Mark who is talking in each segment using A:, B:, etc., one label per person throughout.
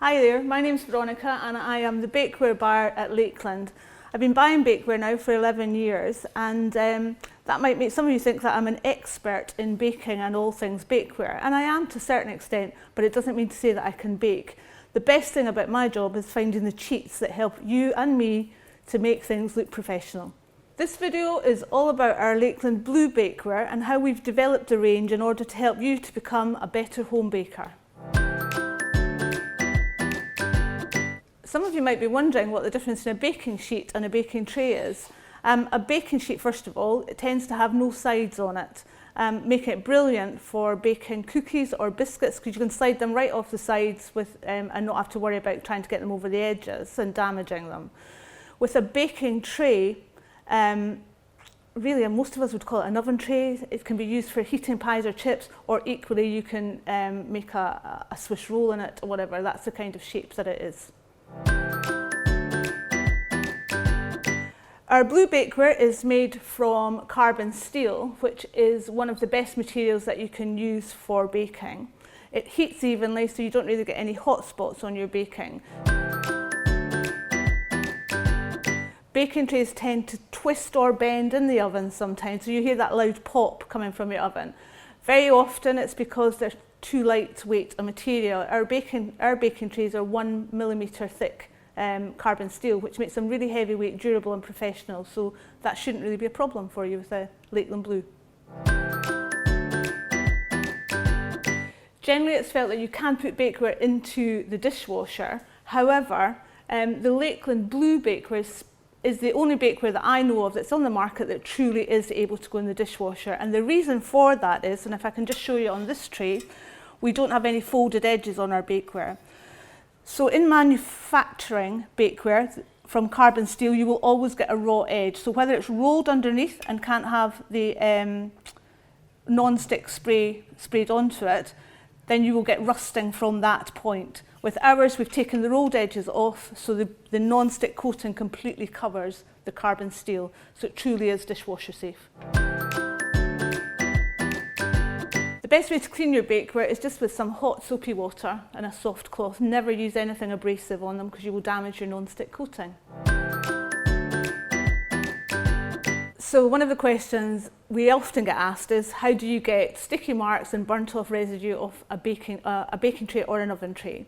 A: Hi there, my name's Veronica and I am the bakeware buyer at Lakeland. I've been buying bakeware now for 11 years and that might make some of you think that I'm an expert in baking and all things bakeware, and I am to a certain extent, but it doesn't mean to say that I can bake. The best thing about my job is finding the cheats that help you and me to make things look professional. This video is all about our Lakeland Blue Bakeware and how we've developed the range in order to help you to become a better home baker. Some of you might be wondering what the difference in a baking sheet and a baking tray is. A baking sheet, first of all, it tends to have no sides on it, making it brilliant for baking cookies or biscuits because you can slide them right off the sides and not have to worry about trying to get them over the edges and damaging them. With a baking tray, really, most of us would call it an oven tray. It can be used for heating pies or chips, or equally you can make a Swiss roll in it or whatever. That's the kind of shape that it is. Our blue bakeware is made from carbon steel, which is one of the best materials that you can use for baking. It heats evenly, so you don't really get any hot spots on your baking. Baking trays tend to twist or bend in the oven sometimes, so you hear that loud pop coming from your oven. Very often it's because they're too lightweight a material. Our baking trays are 1 millimetre thick carbon steel, which makes them really heavyweight, durable and professional, so that shouldn't really be a problem for you with a Lakeland Blue. Generally it's felt that you can put bakeware into the dishwasher. However, the Lakeland Blue Bakeware is the only bakeware that I know of that's on the market that truly is able to go in the dishwasher, and the reason for that is, and if I can just show you on this tray, we don't have any folded edges on our bakeware. So in manufacturing bakeware from carbon steel, you will always get a raw edge. So whether it's rolled underneath and can't have the non-stick spray sprayed onto it, then you will get rusting from that point. With ours, we've taken the rolled edges off, so the non-stick coating completely covers the carbon steel, so it truly is dishwasher safe. The best way to clean your bakeware is just with some hot soapy water and a soft cloth. Never use anything abrasive on them because you will damage your non-stick coating. So one of the questions we often get asked is, how do you get sticky marks and burnt off residue off a baking tray or an oven tray?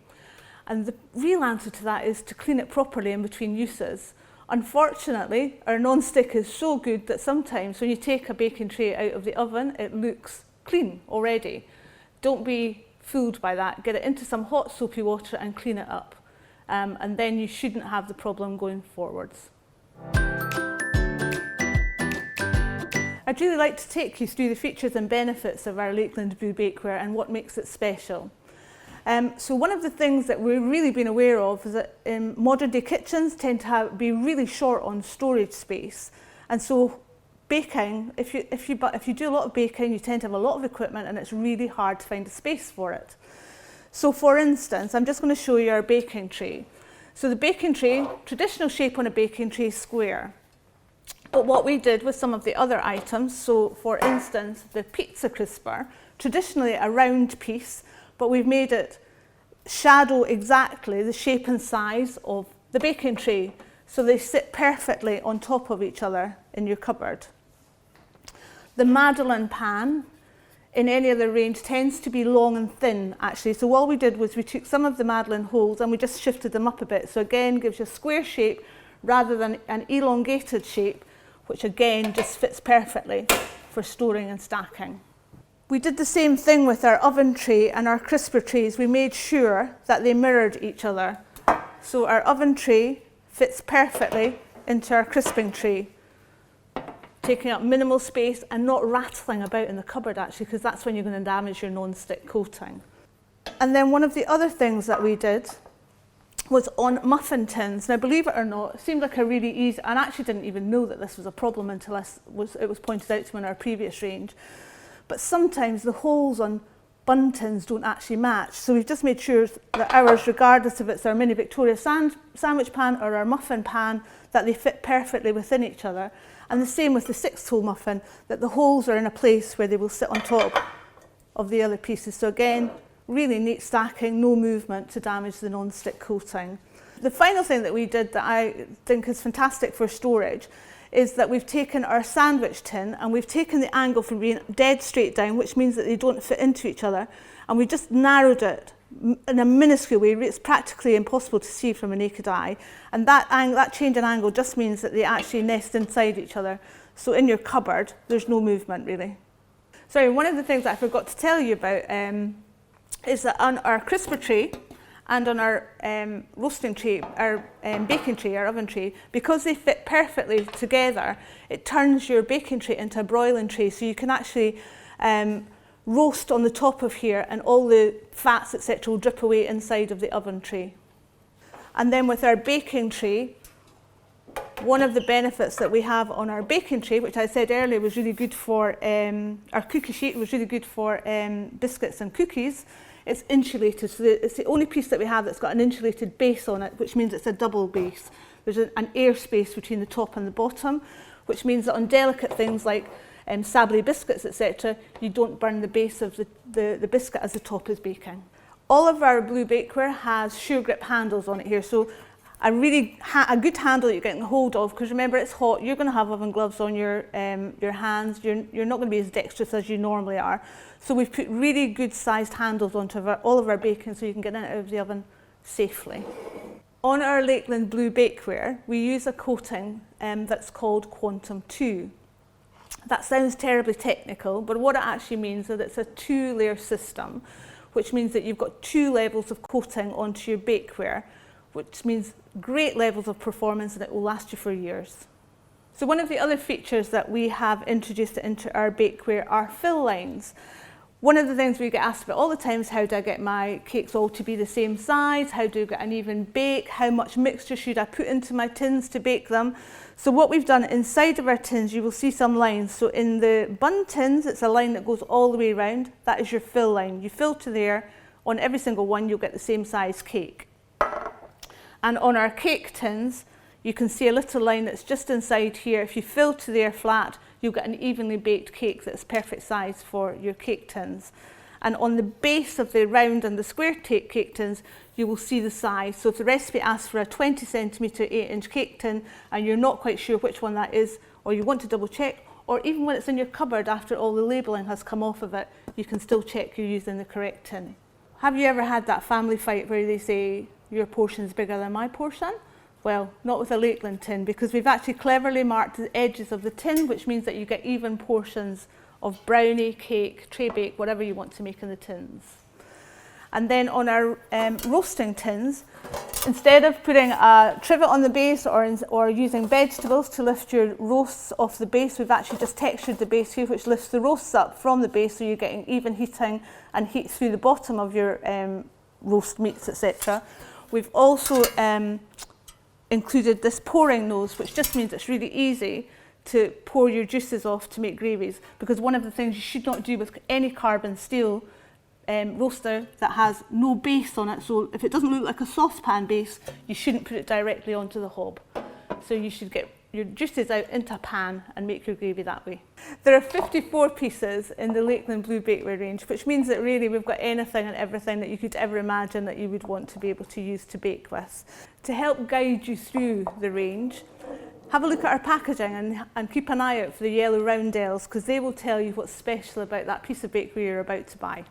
A: And the real answer to that is to clean it properly in between uses. Unfortunately, our non-stick is so good that sometimes when you take a baking tray out of the oven, it looks clean already. Don't be fooled by that. Get it into some hot soapy water and clean it up. And then you shouldn't have the problem going forwards. I'd really like to take you through the features and benefits of our Lakeland Blue Bakeware and what makes it special. So one of the things that we've really been aware of is that modern day kitchens tend to be really short on storage space, and so baking, if you do a lot of baking, you tend to have a lot of equipment and it's really hard to find a space for it. So for instance, I'm just going to show you our baking tray. So the baking tray, traditional shape on a baking tray is square. But what we did with some of the other items, so for instance, the pizza crisper, traditionally a round piece, but we've made it shadow exactly the shape and size of the baking tray, so they sit perfectly on top of each other in your cupboard. The Madeleine pan in any other range tends to be long and thin actually, so all we did was we took some of the Madeleine holes and we just shifted them up a bit, so again gives you a square shape rather than an elongated shape, which again just fits perfectly for storing and stacking. We did the same thing with our oven tray and our crisper trays. We made sure that they mirrored each other. So our oven tray fits perfectly into our crisping tray, taking up minimal space and not rattling about in the cupboard actually, because that's when you're going to damage your non-stick coating. And then one of the other things that we did was on muffin tins. Now believe it or not, it seemed like a really easy, and I actually didn't even know that this was a problem until it was pointed out to me in our previous range. But sometimes the holes on bun tins don't actually match. So we've just made sure that ours, regardless if it's our mini Victoria sandwich pan or our muffin pan, that they fit perfectly within each other. And the same with the 6-hole muffin, that the holes are in a place where they will sit on top of the other pieces. So again, really neat stacking, no movement to damage the non-stick coating. The final thing that we did that I think is fantastic for storage is that we've taken our sandwich tin and we've taken the angle from being dead straight down, which means that they don't fit into each other, and we just narrowed it in a minuscule way. It's practically impossible to see from a naked eye, and that change in angle just means that they actually nest inside each other. So in your cupboard, there's no movement really. Sorry, one of the things that I forgot to tell you about is that on our crisper tray and on our roasting tray, our baking tray, our oven tray, because they fit perfectly together, it turns your baking tray into a broiling tray, so you can actually roast on the top of here and all the fats, etc., will drip away inside of the oven tray. And then with our baking tray, one of the benefits that we have on our baking tray, which I said earlier was really good for, our cookie sheet was really good for biscuits and cookies, it's insulated. So it's the only piece that we have that's got an insulated base on it, which means it's a double base. There's an air space between the top and the bottom, which means that on delicate things like sablé biscuits, etc., you don't burn the base of the biscuit as the top is baking. All of our blue bakeware has sure grip handles on it here, so a good handle that you're getting hold of, because remember it's hot, you're going to have oven gloves on your hands, you're not going to be as dexterous as you normally are. So we've put really good sized handles onto all of our baking so you can get in and out of the oven safely. On our Lakeland Blue Bakeware, we use a coating that's called Quantum 2. That sounds terribly technical, but what it actually means is that it's a 2-layer system, which means that you've got 2 levels of coating onto your bakeware, which means great levels of performance, and it will last you for years. So one of the other features that we have introduced into our bakeware are fill lines. One of the things we get asked about all the time is, how do I get my cakes all to be the same size? How do I get an even bake? How much mixture should I put into my tins to bake them? So what we've done inside of our tins, you will see some lines. So in the bun tins, it's a line that goes all the way around. That is your fill line. You fill to there. On every single one, you'll get the same size cake. And on our cake tins, you can see a little line that's just inside here. If you fill to there flat, you'll get an evenly baked cake that's perfect size for your cake tins. And on the base of the round and the square cake tins, you will see the size. So if the recipe asks for a 20 centimetre 8-inch cake tin and you're not quite sure which one that is, or you want to double check, or even when it's in your cupboard after all the labelling has come off of it, you can still check you're using the correct tin. Have you ever had that family fight where they say, your portion's bigger than my portion? Well, not with a Lakeland tin, because we've actually cleverly marked the edges of the tin, which means that you get even portions of brownie, cake, tray bake, whatever you want to make in the tins. And then on our roasting tins, instead of putting a trivet on the base or using vegetables to lift your roasts off the base, we've actually just textured the base here, which lifts the roasts up from the base, so you're getting even heating and heat through the bottom of your roast meats, etc. We've also included this pouring nose, which just means it's really easy to pour your juices off to make gravies, because one of the things you should not do with any carbon steel roaster that has no base on it, so if it doesn't look like a saucepan base, you shouldn't put it directly onto the hob. So you should get your juices out into a pan and make your gravy that way. There are 54 pieces in the Lakeland Blue Bakeware range, which means that really we've got anything and everything that you could ever imagine that you would want to be able to use to bake with. To help guide you through the range, have a look at our packaging and keep an eye out for the yellow roundels, because they will tell you what's special about that piece of bakeware you're about to buy.